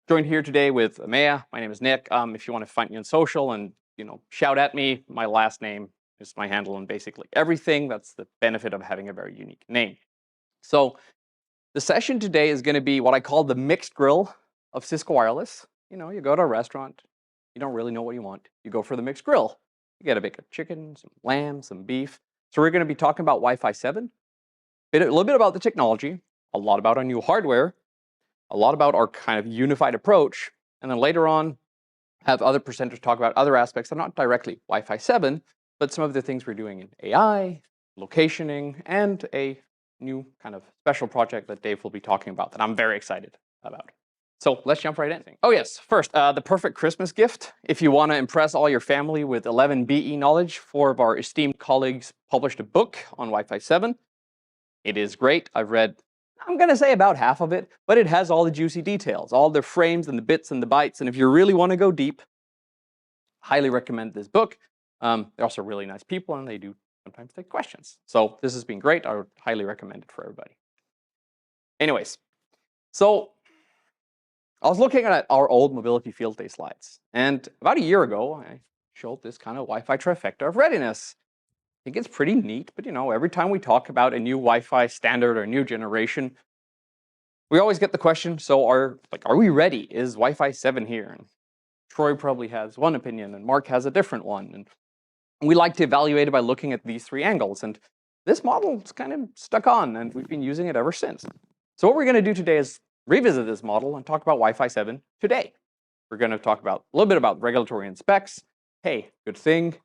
Joined here today with Maya. My name is Nick. If you want to find me on social and shout at me, my last name is my handle and basically everything. That's the benefit of having a very unique name. So the session today is going to be what I call the mixed grill of Cisco Wireless. You go to a restaurant, you don't really know what you want. You go for the mixed grill. You get a bit of chicken, some lamb, some beef. So we're going to be talking about Wi-Fi 7, a little bit about the technology, a lot about our new hardware, a lot about our kind of unified approach, and then later on have other presenters talk about other aspects that are not directly Wi-Fi 7, but some of the things we're doing in AI, locationing, and a new kind of special project that Dave will be talking about that I'm very excited about. So let's jump right in. Oh yes, first, the perfect Christmas gift. If you want to impress all your family with 11 BE knowledge, 4 of our esteemed colleagues published a book on Wi-Fi 7. It is great. I've read, I'm going to say about half of it, but it has all the juicy details, all the frames and the bits and the bytes. And if you really want to go deep, highly recommend this book. They're also really nice people and they do sometimes take questions. So this has been great. I would highly recommend it for everybody. Anyways, so I was looking at our old mobility field day slides. And about a year ago, I showed this kind of Wi-Fi trifecta of readiness. I think it's pretty neat, but every time we talk about a new Wi-Fi standard or a new generation, we always get the question, so are we ready? Is Wi-Fi 7 here? And Troy probably has one opinion and Mark has a different one. And we like to evaluate it by looking at these 3 angles. And this model is kind of stuck on and we've been using it ever since. So what we're going to do today is revisit this model and talk about Wi-Fi 7 today. We're going to talk about a little bit about regulatory and specs. Hey, good thing.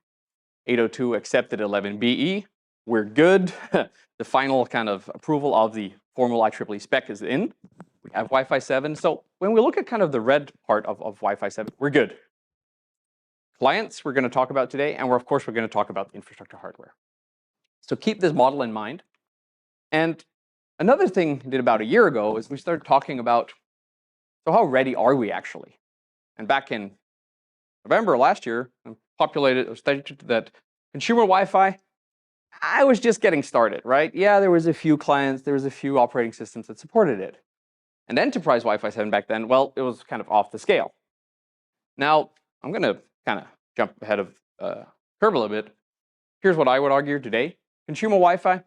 802 accepted 11BE. We're good. The final kind of approval of the formal IEEE spec is in. We have Wi-Fi 7. So when we look at kind of the red part of Wi-Fi 7, we're good. Clients we're going to talk about today, and of course we're going to talk about the infrastructure hardware. So keep this model in mind. And another thing we did about a year ago is we started talking about, so how ready are we actually? And back in November last year, stated that consumer Wi-Fi, I was just getting started, right? Yeah, there was a few clients, there was a few operating systems that supported it. And enterprise Wi-Fi 7 back then, well, it was kind of off the scale. Now, I'm going to kind of jump ahead of curve a little bit. Here's what I would argue today. Consumer Wi-Fi,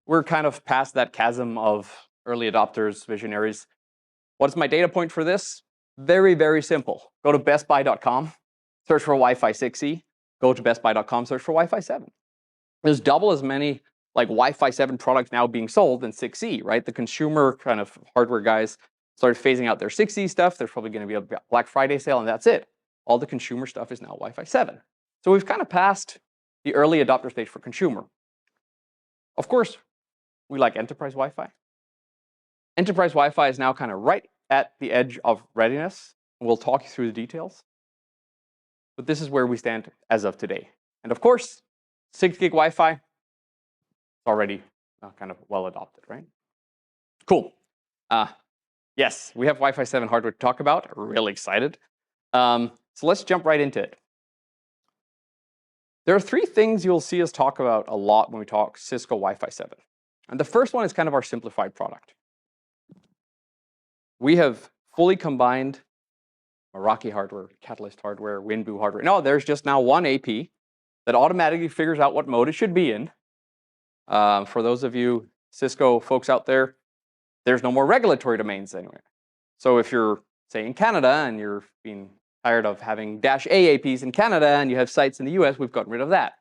we're kind of past that chasm of early adopters, visionaries. What's my data point for this? Very, very simple. Go to bestbuy.com. Search for Wi-Fi 6E, go to bestbuy.com, search for Wi-Fi 7. There's double as many Wi-Fi 7 products now being sold than 6E, right? The consumer kind of hardware guys started phasing out their 6E stuff. There's probably going to be a Black Friday sale and that's it. All the consumer stuff is now Wi-Fi 7. So we've kind of passed the early adopter stage for consumer. Of course, we like enterprise Wi-Fi. Enterprise Wi-Fi is now kind of right at the edge of readiness. We'll talk you through the details. But this is where we stand as of today. And of course, 6 gig Wi-Fi is already kind of well adopted, right? Cool. Yes, we have Wi-Fi 7 hardware to talk about. Really excited. So let's jump right into it. There are 3 things you'll see us talk about a lot when we talk Cisco Wi-Fi 7. And the first one is kind of our simplified product. We have fully combined Meraki hardware, Catalyst hardware, Winboo hardware. No, there's just now one AP that automatically figures out what mode it should be in. For those of you Cisco folks out there, there's no more regulatory domains anywhere. So if you're, say, in Canada and you're being tired of having -A APs in Canada and you have sites in the US, we've gotten rid of that.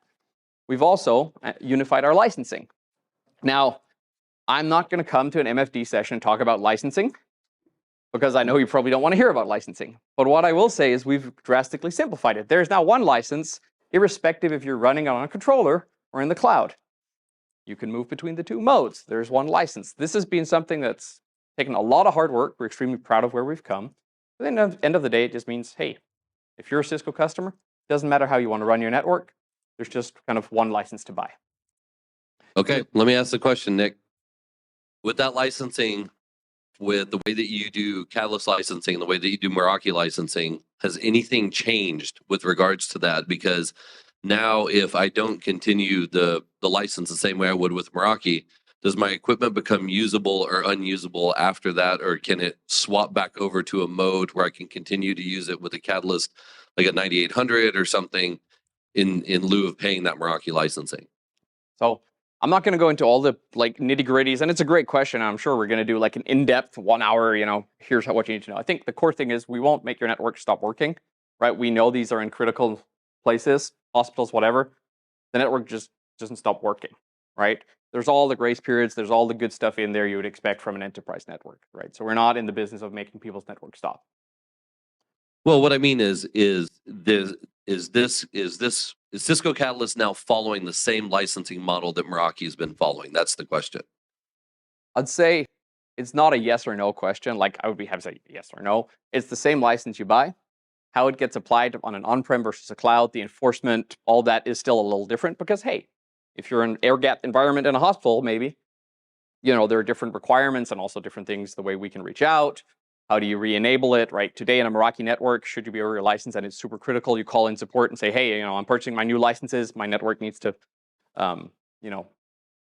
We've also unified our licensing. Now, I'm not going to come to an MFD session and talk about licensing, because I know you probably don't want to hear about licensing. But what I will say is we've drastically simplified it. There's now one license, irrespective if you're running it on a controller or in the cloud. You can move between the 2 modes. There's one license. This has been something that's taken a lot of hard work. We're extremely proud of where we've come. But at the end of the day, it just means, hey, if you're a Cisco customer, it doesn't matter how you want to run your network. There's just kind of one license to buy. Okay, let me ask the question, Nick. With that licensing, with the way that you do Catalyst licensing, the way that you do Meraki licensing, has anything changed with regards to that? Because now if I don't continue the license the same way I would with Meraki, does my equipment become usable or unusable after that, or can it swap back over to a mode where I can continue to use it with a Catalyst like a 9800 or something in lieu of paying that Meraki licensing? So I'm not going to go into all the like nitty gritties, and it's a great question. I'm sure we're going to do like an in-depth 1 hour, here's what you need to know. I think the core thing is we won't make your network stop working, right? We know these are in critical places, hospitals, whatever. The network just doesn't stop working, right? There's all the grace periods, there's all the good stuff in there you would expect from an enterprise network, right? So we're not in the business of making people's network stop. Well, what I mean is Cisco Catalyst now following the same licensing model that Meraki has been following? That's the question. I'd say it's not a yes or no question. Like I would be happy to say yes or no. It's the same license you buy. How it gets applied on an on-prem versus a cloud, the enforcement, all that is still a little different because, hey, if you're in an air-gapped environment in a hospital, maybe, there are different requirements and also different things, the way we can reach out. How do you re-enable it, right? Today in a Meraki network, should you be over your license and it's super critical, you call in support and say, hey, I'm purchasing my new licenses. My network needs to, I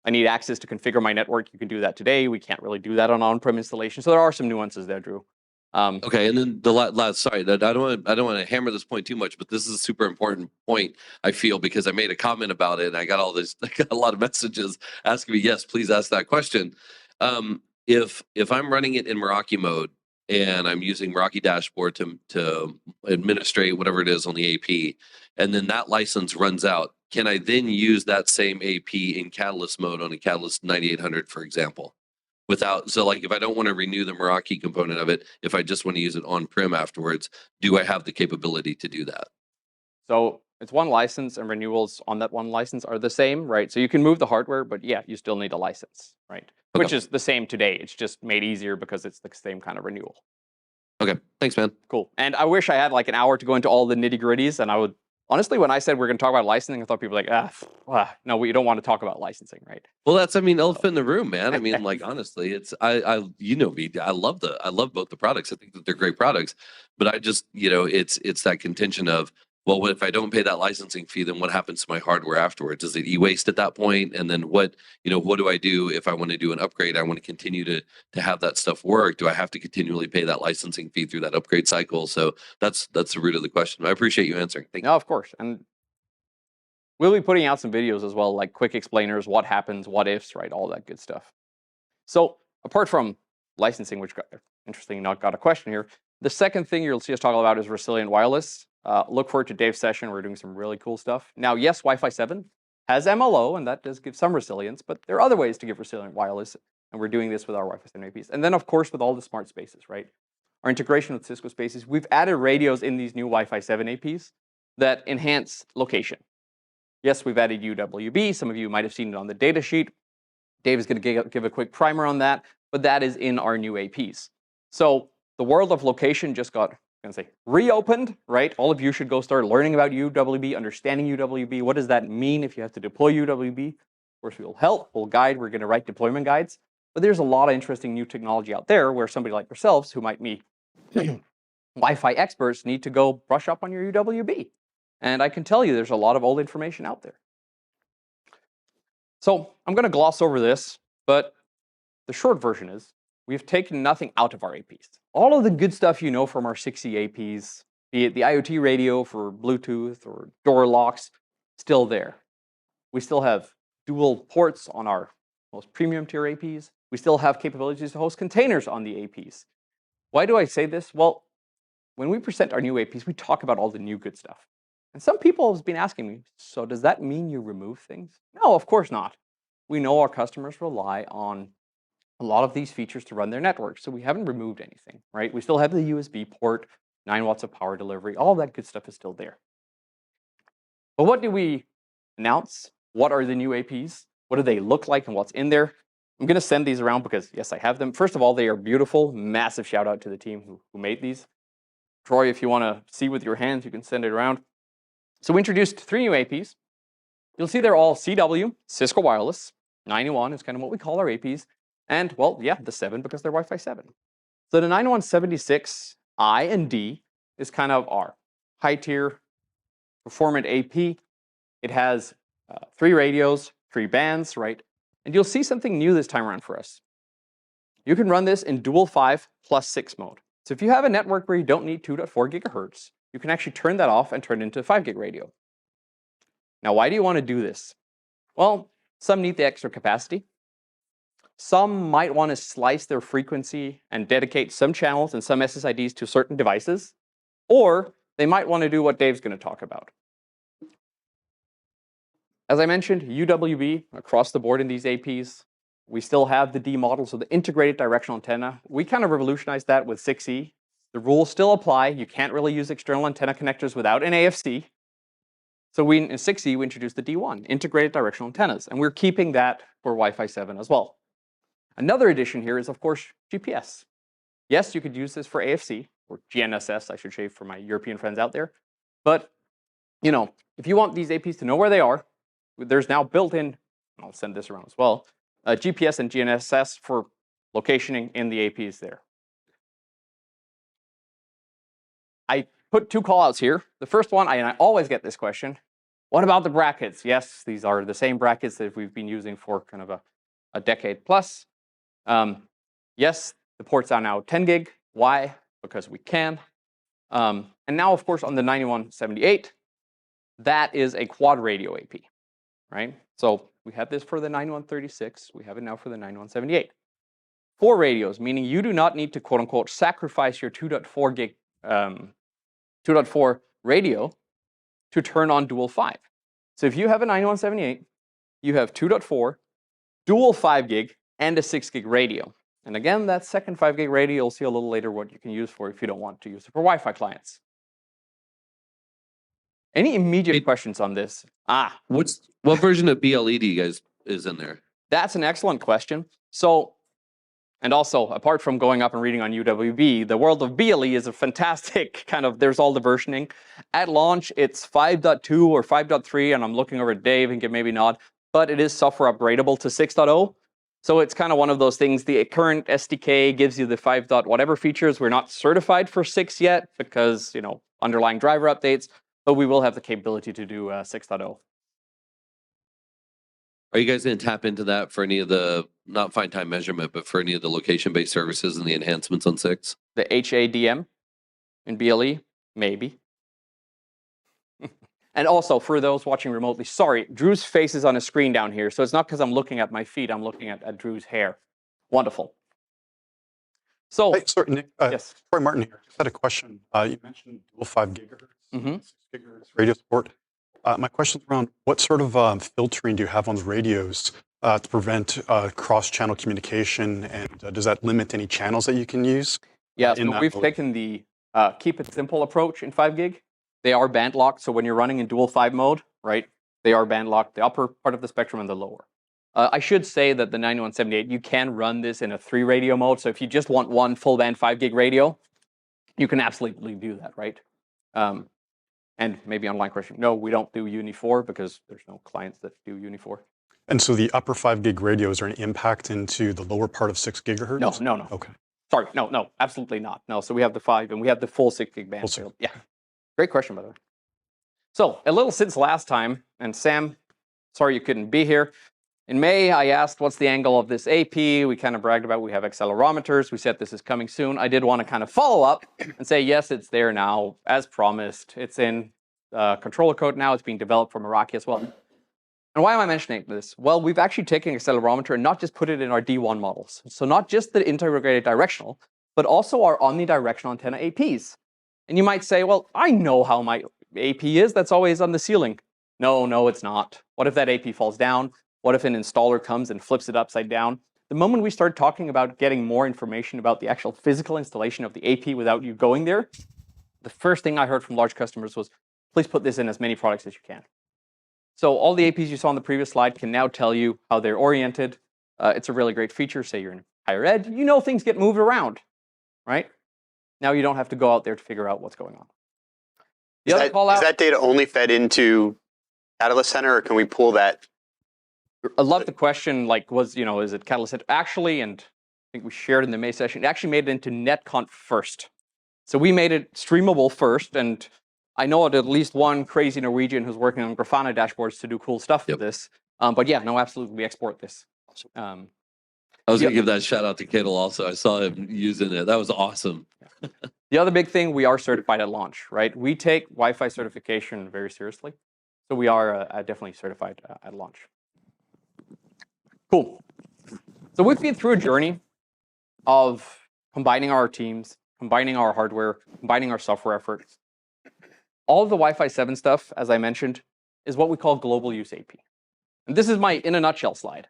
need access to configure my network. You can do that today. We can't really do that on on-prem installation. So there are some nuances there, Drew. Okay, and then the last, sorry, I don't want to hammer this point too much, but this is a super important point, I feel, because I made a comment about it and I got a lot of messages asking me, yes, please ask that question. If I'm running it in Meraki mode and I'm using Meraki dashboard to administrate whatever it is on the AP, and then that license runs out, can I then use that same AP in Catalyst mode on a Catalyst 9800, for example? So like if I don't want to renew the Meraki component of it, if I just want to use it on-prem afterwards, do I have the capability to do that? So it's one license and renewals on that one license are the same, right? So you can move the hardware, but yeah, you still need a license, right? Okay. Which is the same today. It's just made easier because it's the same kind of renewal. Okay, thanks, man. Cool. And I wish I had like an hour to go into all the nitty gritties. And I would, honestly, when I said we're going to talk about licensing, I thought people were like, no, we don't want to talk about licensing, right? Well, that's, elephant in the room, man. Like, honestly, it's, you know me, I love both the products. I think that they're great products, but I just, it's that contention of, well, what if I don't pay that licensing fee, then what happens to my hardware afterwards? Is it e-waste at that point? And then what do I do if I want to do an upgrade? I want to continue to have that stuff work. Do I have to continually pay that licensing fee through that upgrade cycle? So that's the root of the question. I appreciate you answering. Thank you. No, of course. And we'll be putting out some videos as well, like quick explainers, what happens, what ifs, right? All that good stuff. So apart from licensing, which interesting, not got a question here. The second thing you'll see us talk about is resilient wireless. Look forward to Dave's session. We're doing some really cool stuff. Now, yes, Wi-Fi 7 has MLO, and that does give some resilience, but there are other ways to give resilient wireless, and we're doing this with our Wi-Fi 7 APs. And then, of course, with all the smart spaces, right? Our integration with Cisco spaces, we've added radios in these new Wi-Fi 7 APs that enhance location. Yes, we've added UWB. Some of you might have seen it on the data sheet. Dave is going to give a quick primer on that, but that is in our new APs. So the world of location just got, reopened, right? All of you should go start learning about UWB, understanding UWB. What does that mean if you have to deploy UWB? Of course, we'll help, we'll guide, we're going to write deployment guides. But there's a lot of interesting new technology out there where somebody like yourselves, who might be Wi-Fi experts, need to go brush up on your UWB. And I can tell you there's a lot of old information out there. So I'm going to gloss over this, but the short version is we've taken nothing out of our APs. All of the good stuff you know from our 6E APs, be it the IoT radio for Bluetooth or door locks, still there. We still have dual ports on our most premium tier APs. We still have capabilities to host containers on the APs. Why do I say this? Well, when we present our new APs, we talk about all the new good stuff. And some people have been asking me, so does that mean you remove things? No, of course not. We know our customers rely on a lot of these features to run their network, so we haven't removed anything, right? We still have the USB port, 9 watts of power delivery, all that good stuff is still there. But what do we announce? What are the new APs? What do they look like and what's in there? I'm going to send these around because, yes, I have them. First of all, they are beautiful. Massive shout out to the team who made these. Troy, if you want to see with your hands, you can send it around. So we introduced 3 new APs. You'll see they're all CW, Cisco Wireless. 91 is kind of what we call our APs. And, well, yeah, the 7 because they're Wi-Fi 7. So the 9176I and D is kind of our high-tier performant AP. It has 3 radios, 3 bands, right? And you'll see something new this time around for us. You can run this in dual 5 plus 6 mode. So if you have a network where you don't need 2.4 gigahertz, you can actually turn that off and turn it into a 5 gig radio. Now, why do you want to do this? Well, some need the extra capacity. Some might want to slice their frequency and dedicate some channels and some SSIDs to certain devices. Or they might want to do what Dave's going to talk about. As I mentioned, UWB across the board in these APs. We still have the D model, so the integrated directional antenna. We kind of revolutionized that with 6E. The rules still apply. You can't really use external antenna connectors without an AFC. So in 6E, we introduced the D1, integrated directional antennas, and we're keeping that for Wi-Fi 7 as well. Another addition here is, of course, GPS. Yes, you could use this for AFC, or GNSS, I should say, for my European friends out there. But, you know, if you want these APs to know where they are, there's now built-in, I'll send this around as well, GPS and GNSS for locationing in the APs there. I put 2 callouts here. The first one, and I always get this question, what about the brackets? Yes, these are the same brackets that we've been using for kind of a decade plus. Yes, the ports are now 10 gig. Why? Because we can. And now, of course, on the 9178, that is a quad radio AP, right? So we had this for the 9136. We have it now for the 9178. 4 radios, meaning you do not need to, quote unquote, sacrifice your 2.4 gig 2.4 radio to turn on dual 5. So if you have a 9178, you have 2.4, dual 5 gig, and a 6 gig radio. And again, that second 5 gig radio, you'll see a little later what you can use for if you don't want to use it for Wi-Fi clients. Any immediate questions on this? What version of BLE do you guys is in there? That's an excellent question. So, and also, apart from going up and reading on UWB, the world of BLE is a fantastic kind of, there's all the versioning. At launch, it's 5.2 or 5.3, and I'm looking over at Dave and can maybe nod, but it is software upgradable to 6.0. So it's kind of one of those things, the current SDK gives you the 5. Whatever features. We're not certified for 6 yet because, you know, underlying driver updates, but we will have the capability to do 6.0. Are you guys going to tap into that for any of the, not fine time measurement, but for any of the location-based services and the enhancements on 6? The HADM in BLE? Maybe. And also, for those watching remotely, sorry, Drew's face is on a screen down here, so it's not because I'm looking at my feet, I'm looking at Drew's hair. Wonderful. So, hey, sorry, Nick. Yes. Sorry, Martin here. Just had a question. You mentioned dual 5 gigahertz, 6 gigahertz radio support. My question's around what sort of filtering do you have on the radios to prevent cross-channel communication, and does that limit any channels that you can use? Yeah, so we've taken the keep it simple approach in 5 gig. They are band locked, so when you're running in dual 5 mode, right, they are band locked, the upper part of the spectrum and the lower. I should say that the 9178, you can run this in a 3 radio mode, so if you just want one full band 5 gig radio, you can absolutely do that, right? And maybe online question, no, we don't do Uni 4 because there's no clients that do Uni 4. And so the upper 5 gig radio, is there an impact into the lower part of 6 gigahertz? No. Okay. Sorry, no, absolutely not. No, so we have the 5 and we have the full 6 gig band. Yeah, great question, by the way. So a little since last time, and Sam, sorry you couldn't be here. In May, I asked what's the angle of this AP. We kind of bragged about we have accelerometers. We said this is coming soon. I did want to kind of follow up and say, yes, it's there now, as promised. It's in controller code now. It's being developed for Meraki as well. And why am I mentioning this? Well, we've actually taken accelerometer and not just put it in our D1 models. So not just the integrated directional, but also our omnidirectional antenna APs. And you might say, well, I know how my AP is. That's always on the ceiling. No, it's not. What if that AP falls down? What if an installer comes and flips it upside down? The moment we start talking about getting more information about the actual physical installation of the AP without you going there, the first thing I heard from large customers was, please put this in as many products as you can. So all the APs you saw on the previous slide can now tell you how they're oriented. It's a really great feature. Say you're in higher ed, you know things get moved around, right? Now you don't have to go out there to figure out what's going on. Is that data only fed into Catalyst Center, or can we pull that? I love the question, like, is it Catalyst Center? Actually, and I think we shared in the May session, it actually made it into NetConf first. So we made it streamable first, and I know at least one crazy Norwegian who's working on Grafana dashboards to do cool stuff with this. But yeah, no, absolutely, we export this. I was going to give that shout out to Kittle also. I saw him using it. That was awesome. The other big thing, we are certified at launch, right? We take Wi-Fi certification very seriously. So we are definitely certified at launch. Cool. So we've been through a journey of combining our teams, combining our hardware, combining our software efforts. All of the Wi-Fi 7 stuff, as I mentioned, is what we call global use AP. And this is my in a nutshell slide,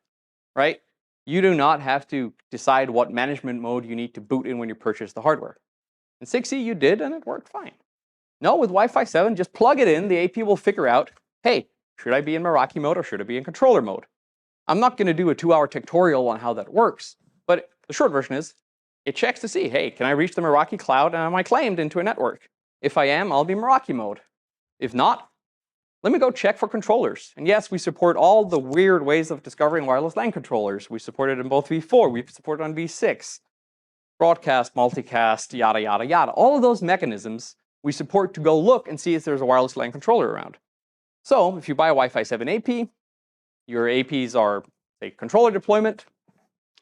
right? You do not have to decide what management mode you need to boot in when you purchase the hardware. In 6E, you did, and it worked fine. No, with Wi-Fi 7, just plug it in. The AP will figure out, hey, should I be in Meraki mode or should I be in controller mode? I'm not going to do a 2-hour tutorial on how that works, but the short version is, it checks to see, hey, can I reach the Meraki cloud and am I claimed into a network? If I am, I'll be Meraki mode. If not, let me go check for controllers. And yes, we support all the weird ways of discovering wireless LAN controllers. We support it in both V4, we support it on V6. Broadcast, multicast, yada, yada, yada. All of those mechanisms we support to go look and see if there's a wireless LAN controller around. So if you buy a Wi-Fi 7 AP, your APs are a controller deployment,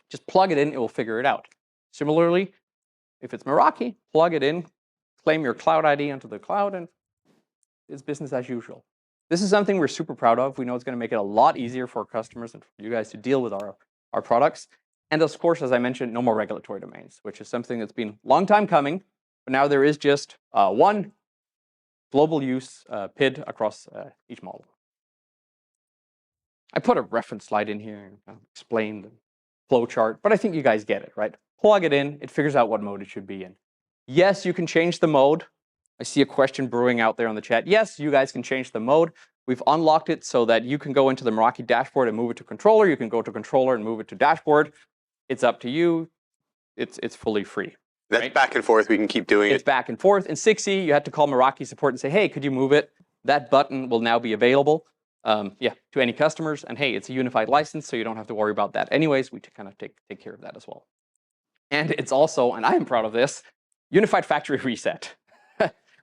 just plug it in, it will figure it out. Similarly, if it's Meraki, plug it in, claim your cloud ID onto the cloud, and it's business as usual. This is something we're super proud of. We know it's going to make it a lot easier for our customers and for you guys to deal with our products. And of course, as I mentioned, no more regulatory domains, which is something that's been a long time coming. But now there is just one global use PID across each model. I put a reference slide in here and explain the flow chart, but I think you guys get it, right? Plug it in, it figures out what mode it should be in. Yes, you can change the mode. I see a question brewing out there on the chat. Yes, you guys can change the mode. We've unlocked it so that you can go into the Meraki dashboard and move it to controller. You can go to controller and move it to dashboard. It's up to you. It's fully free. That's right? Back and forth. We can keep doing it. It's back and forth. In 6E, you had to call Meraki support and say, hey, could you move it? That button will now be available to any customers. And hey, it's a unified license, so you don't have to worry about that. Anyways, we kind of take care of that as well. And it's also, and I am proud of this, unified factory reset,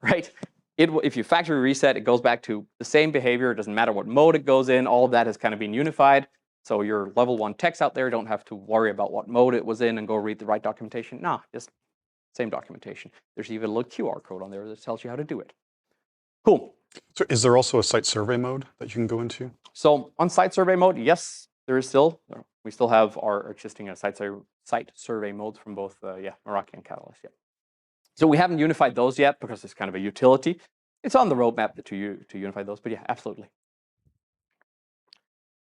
right? If you factory reset, it goes back to the same behavior. It doesn't matter what mode it goes in. All of that has kind of been unified. So your level 1 techs out there don't have to worry about what mode it was in and go read the right documentation. Nah, just same documentation. There's even a little QR code on there that tells you how to do it. Cool. So is there also a site survey mode that you can go into? So on site survey mode, yes, there is still. We still have our existing site survey modes from both Meraki and Catalyst. Yeah. So we haven't unified those yet because it's kind of a utility. It's on the roadmap to unify those, but yeah, absolutely.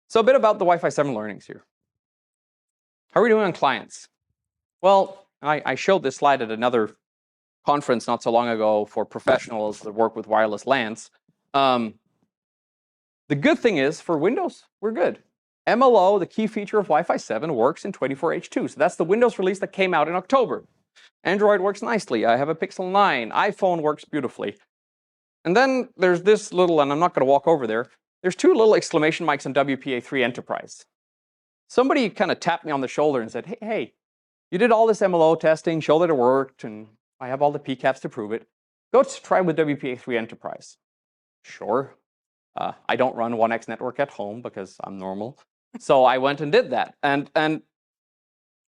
So a bit about the Wi-Fi 7 learnings here. How are we doing on clients? Well, I showed this slide at another conference not so long ago for professionals that work with wireless LANs. The good thing is for Windows, we're good. MLO, the key feature of Wi-Fi 7, works in 24H2. So that's the Windows release that came out in October. Android works nicely. I have a Pixel 9. iPhone works beautifully. And then there's this little, and I'm not going to walk over there, there's 2 little exclamation marks on WPA3 Enterprise. Somebody kind of tapped me on the shoulder and said, hey, you did all this MLO testing, show that it worked, and I have all the PCAPs to prove it. Go try with WPA3 Enterprise. Sure. I don't run 1X network at home because I'm normal. So I went and did that. And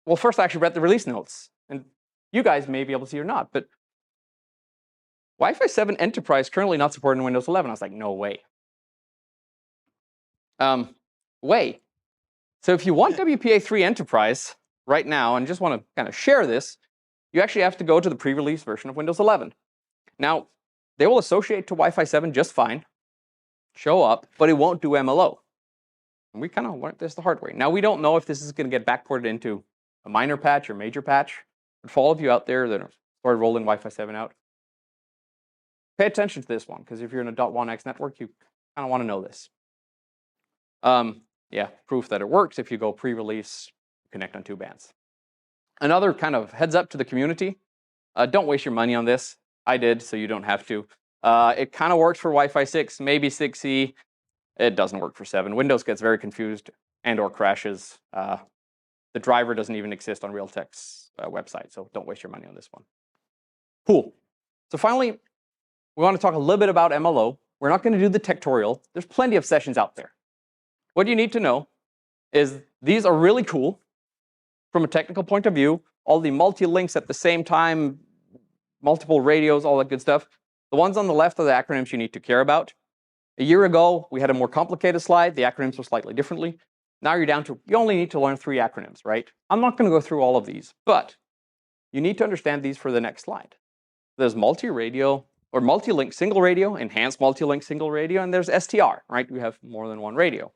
well, first I actually read the release notes. And you guys may be able to see or not, but Wi-Fi 7 Enterprise currently not supported in Windows 11. I was like, no way. Way. So if you want WPA3 Enterprise right now and just want to kind of share this, you actually have to go to the pre-release version of Windows 11. Now, they will associate to Wi-Fi 7 just fine, show up, but it won't do MLO. And we kind of learned this the hard way. Now, we don't know if this is going to get backported into a minor patch or major patch, but for all of you out there that are started rolling Wi-Fi 7 out, pay attention to this one, because if you're in a .1x network, you kind of want to know this. Yeah, proof that it works. If you go pre-release, connect on 2 bands. Another kind of heads up to the community, don't waste your money on this. I did, so you don't have to. It kind of works for Wi-Fi 6, maybe 6E. It doesn't work for 7. Windows gets very confused and or crashes. The driver doesn't even exist on Realtek's website, so don't waste your money on this one. Cool. So finally, we want to talk a little bit about MLO. We're not going to do the tutorial. There's plenty of sessions out there. What you need to know is These are really cool from a technical point of view. All the multi-links at the same time, multiple radios, all that good stuff. The ones on the left are the acronyms you need to care about. A year ago, we had a more complicated slide. The acronyms were slightly differently. Now you're down to, you only need to learn 3 acronyms, right? I'm not going to go through all of these, but you need to understand these for the next slide. There's multi-radio, or multi-link single radio, enhanced multi-link single radio, and there's STR, right? We have more than one radio.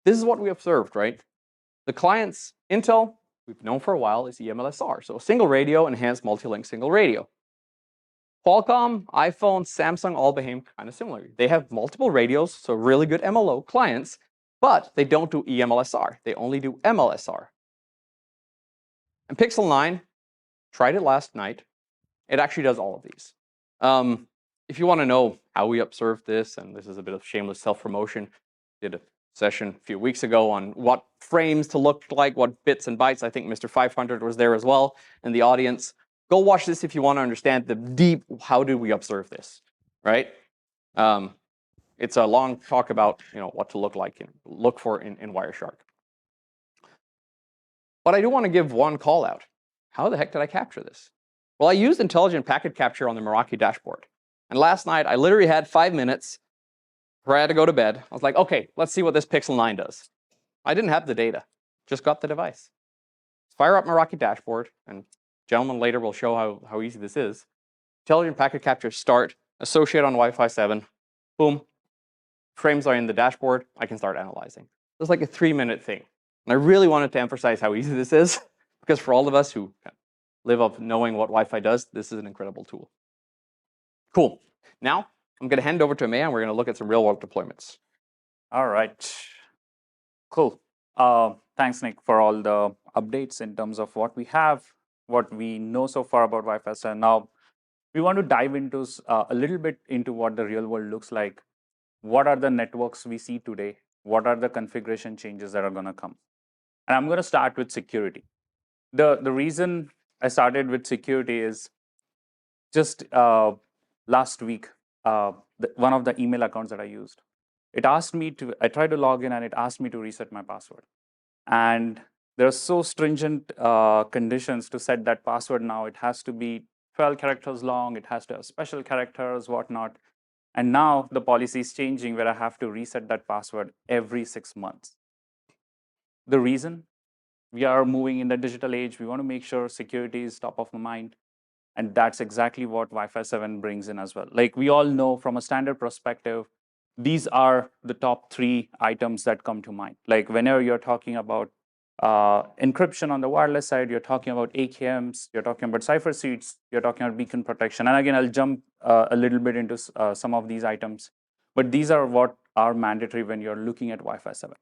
This is what we observed, right? The client's Intel, we've known for a while, is EMLSR. So single radio, enhanced multi-link single radio. Qualcomm, iPhone, Samsung all behave kind of similarly. They have multiple radios, so really good MLO clients, but they don't do EMLSR. They only do MLSR. And Pixel 9, tried it last night. It actually does all of these. If you want to know how we observed this, and this is a bit of shameless self-promotion, did a session a few weeks ago on what frames to look like, what bits and bytes. I think Mr. 500 was there as well in the audience. Go watch this if you want to understand the deep, how do we observe this, right? It's a long talk about what to look like and look for in Wireshark. But I do want to give one call out. How the heck did I capture this? Well, I used intelligent packet capture on the Meraki dashboard. And last night, I literally had 5 minutes before I had to go to bed. I was like, okay, let's see what this Pixel 9 does. I didn't have the data, just got the device. Fire up Meraki dashboard, and gentlemen later will show how easy this is. Intelligent packet capture start, associate on Wi-Fi 7, boom. Frames are in the dashboard, I can start analyzing. It's like a 3-minute thing. And I really wanted to emphasize how easy this is, because for all of us who live up knowing what Wi-Fi does, this is an incredible tool. Cool. Now, I'm going to hand over to Amaya, and we're going to look at some real-world deployments. All right. Cool. Thanks, Nick, for all the updates in terms of what we have, what we know so far about Wi-Fi 7. Now, we want to dive into a little bit into what the real world looks like. What are the networks we see today? What are the configuration changes that are going to come? And I'm going to start with security. The reason I started with security is just last week, one of the email accounts that I used, it asked me to, I tried to log in and it asked me to reset my password. And there are so stringent conditions to set that password now. It has to be 12 characters long. It has to have special characters, whatnot. And now the policy is changing where I have to reset that password every 6 months. The reason? We are moving in the digital age. We want to make sure security is top of mind. And that's exactly what Wi-Fi 7 brings in as well. Like we all know from a standard perspective, these are the top 3 items that come to mind. Like whenever you're talking about encryption on the wireless side, you're talking about AKMs, you're talking about cipher seeds, you're talking about beacon protection. And again, I'll jump a little bit into some of these items. But these are what are mandatory when you're looking at Wi-Fi 7.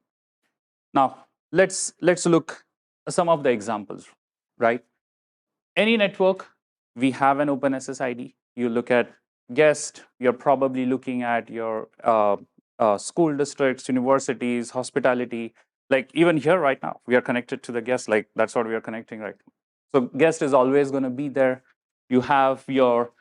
Now, let's look at some of the examples, right? Any network, we have an open SSID. You look at guest, you're probably looking at your school districts, universities, hospitality. Like even here right now, we are connected to the guest, like that's what we are connecting right now. So guest is always going to be there. You have your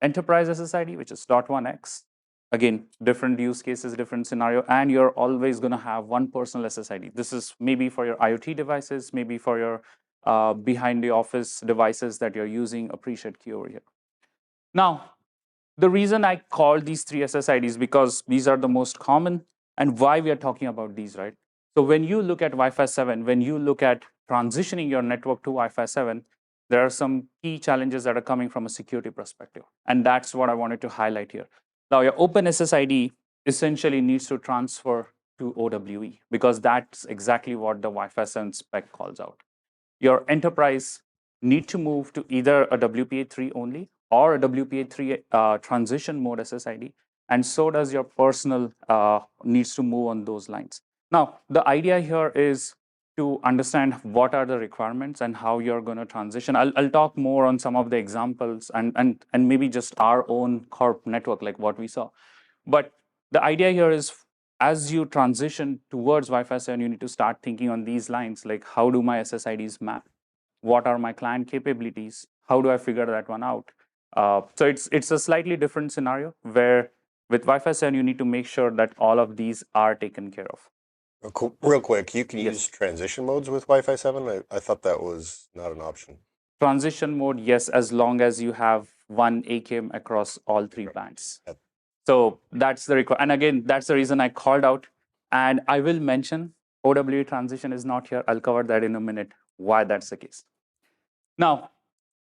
enterprise SSID, which is .1x. Again, different use cases, different scenario, and you're always going to have one personal SSID. This is maybe for your IoT devices, maybe for your behind the office devices that you're using. Appreciate key over here. Now, the reason I call these 3 SSIDs because these are the most common and why we are talking about these, right? So when you look at Wi-Fi 7, when you look at transitioning your network to Wi-Fi 7, there are some key challenges that are coming from a security perspective. And that's what I wanted to highlight here. Now, your open SSID essentially needs to transfer to OWE because that's exactly what the Wi-Fi 7 spec calls out. Your enterprise need to move to either a WPA3 only or a WPA3 transition mode SSID, and so does your personal needs to move on those lines. Now, the idea here is to understand what are the requirements and how you're going to transition. I'll talk more on some of the examples and maybe just our own corp network, like what we saw. But the idea here is as you transition towards Wi-Fi 7, you need to start thinking on these lines, like how do my SSIDs map? What are my client capabilities? How do I figure that one out? So it's a slightly different scenario where with Wi-Fi 7, you need to make sure that all of these are taken care of. Real quick, you can Yes. use transition modes with Wi-Fi 7? I thought that was not an option. Transition mode, yes, as long as you have one AKM across all three bands. Yep. So that's the requirement. And again, that's the reason I called out. And I will mention OWE transition is not here. I'll cover that in a minute, why that's the case. Now,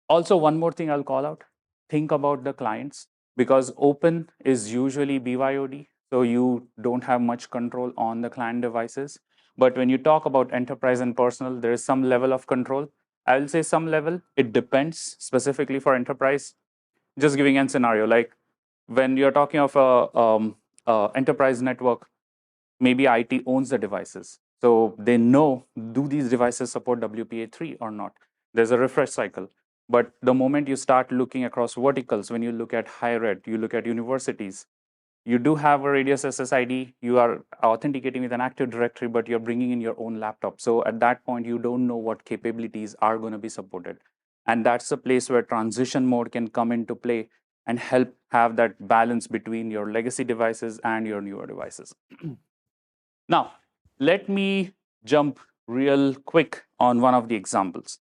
also one more thing I'll call out. Think about the clients, because open is usually BYOD. So you don't have much control on the client devices. But when you talk about enterprise and personal, there is some level of control. I will say some level. It depends specifically for enterprise. Just giving a scenario, like when you're talking of a enterprise network, maybe IT owns the devices. So they know, do these devices support WPA3 or not? There's a refresh cycle. But the moment you start looking across verticals, when you look at higher ed, you look at universities, you do have a radius SSID, you are authenticating with an Active Directory, but you're bringing in your own laptop. So at that point, you don't know what capabilities are going to be supported. And that's a place where transition mode can come into play and help have that balance between your legacy devices and your newer devices. Now, let me jump real quick on one of the examples.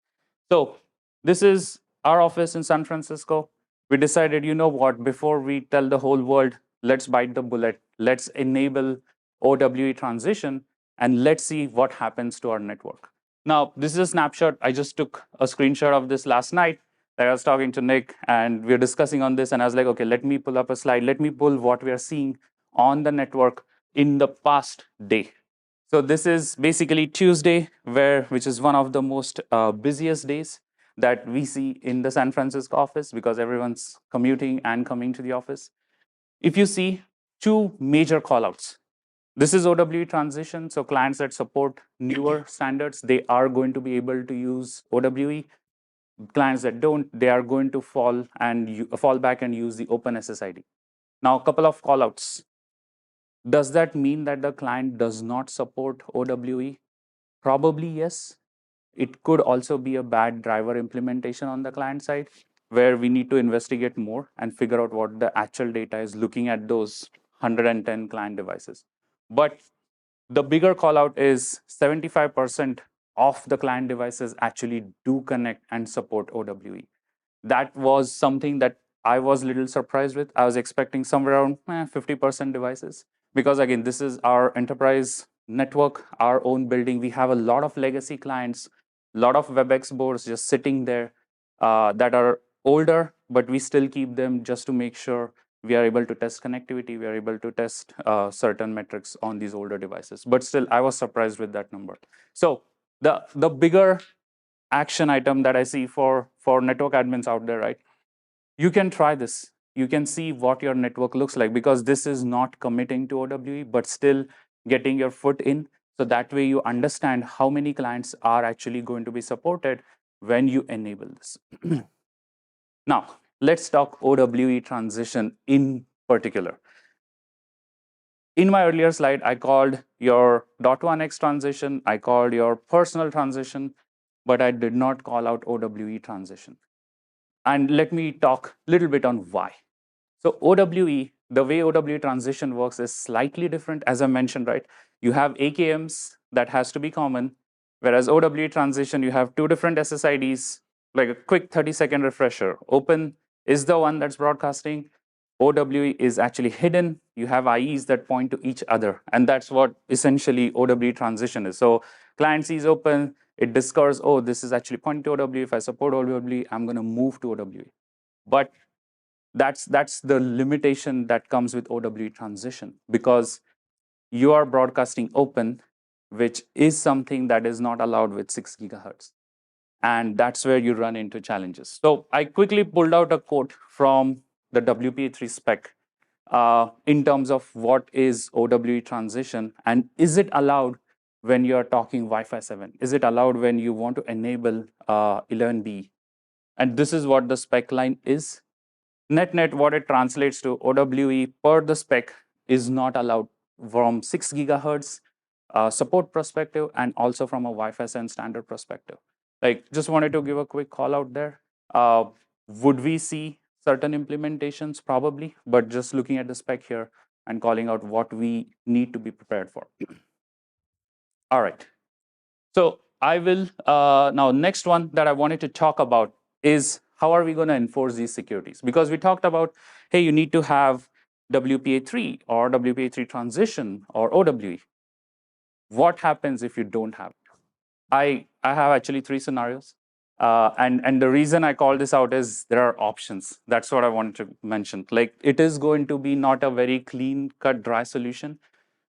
So this is our office in San Francisco. We decided, you know what, before we tell the whole world, let's bite the bullet, let's enable OWE transition, and let's see what happens to our network. Now, this is a snapshot. I just took a screenshot of this last night. I was talking to Nick, and we were discussing on this, and I was like, okay, let me pull up a slide. Let me pull what we are seeing on the network in the past day. So this is basically Tuesday, which is one of the most busiest days that we see in the San Francisco office, because everyone's commuting and coming to the office. If you see two major callouts, this is OWE transition. So clients that support newer standards, they are going to be able to use OWE. Clients that don't, they are going to fall back and use the open SSID. Now, a couple of callouts. Does that mean that the client does not support OWE? Probably yes. It could also be a bad driver implementation on the client side, where we need to investigate more and figure out what the actual data is looking at those 110 client devices. But the bigger call out is 75% of the client devices actually do connect and support OWE. That was something that I was a little surprised with. I was expecting somewhere around 50% devices, because again, this is our enterprise network, our own building. We have a lot of legacy clients, a lot of WebEx boards just sitting there that are older, but we still keep them just to make sure we are able to test connectivity, we are able to test certain metrics on these older devices. But still, I was surprised with that number. So the bigger action item that I see for network admins out there, right? You can try this. You can see what your network looks like, because this is not committing to OWE, but still getting your foot in. So that way you understand how many clients are actually going to be supported when you enable this. Now, let's talk OWE transition in particular. In my earlier slide, I called your .1x transition, I called your personal transition, but I did not call out OWE transition. And let me talk a little bit on why. So OWE, the way OWE transition works is slightly different. As I mentioned, right? You have AKMs that has to be common, whereas OWE transition, you have two different SSIDs, like a quick 30-second refresher. Open is the one that's broadcasting. OWE is actually hidden. You have IEs that point to each other. And that's what essentially OWE transition is. So client sees open, it discovers, oh, this is actually pointing to OWE. If I support OWE, I'm going to move to OWE. But that's the limitation that comes with OWE transition, because you are broadcasting open, which is something that is not allowed with 6 gigahertz. And that's where you run into challenges. So I quickly pulled out a quote from the WPA3 spec in terms of what is OWE transition, and is it allowed when you're talking Wi-Fi 7? Is it allowed when you want to enable 11B? And this is what the spec line is. Net, what it translates to, OWE per the spec is not allowed from 6 gigahertz support perspective, and also from a Wi-Fi 7 standard perspective. Like, just wanted to give a quick call out there. Would we see certain implementations? Probably, but just looking at the spec here and calling out what we need to be prepared for. All right. So I will, now next one that I wanted to talk about is how are we going to enforce these securities? Because we talked about, hey, you need to have WPA3 or WPA3 transition or OWE. What happens if you don't have it? I have actually 3 scenarios. And the reason I call this out is there are options. That's what I wanted to mention. Like it is going to be not a very clean cut dry solution.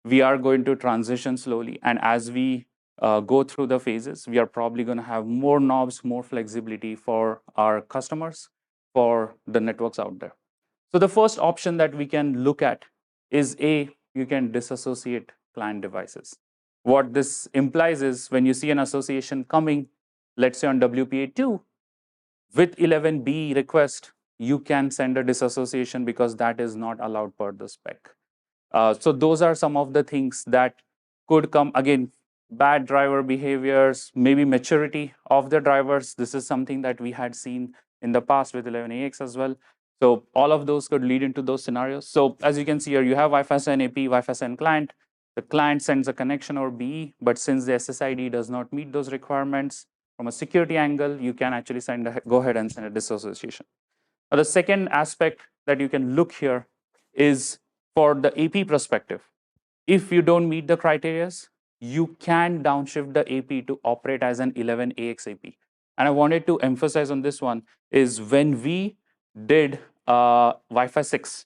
We are going to transition slowly. And as we go through the phases, we are probably going to have more knobs, more flexibility for our customers, for the networks out there. So the first option that we can look at is you can disassociate client devices. What this implies is when you see an association coming, let's say on WPA2, with 11B request, you can send a disassociation because that is not allowed per the spec. So those are some of the things that could come. Again, bad driver behaviors, maybe maturity of the drivers. This is something that we had seen in the past with 11AX as well. So all of those could lead into those scenarios. So as you can see here, you have Wi-Fi 7 AP, Wi-Fi 7 client. The client sends a connection or BE, but since the SSID does not meet those requirements, from a security angle, you can actually go ahead and send a disassociation. Now, the second aspect that you can look here is for the AP perspective. If you don't meet the criteria, you can downshift the AP to operate as an 11AX AP. And I wanted to emphasize on this one is when we did Wi-Fi 6,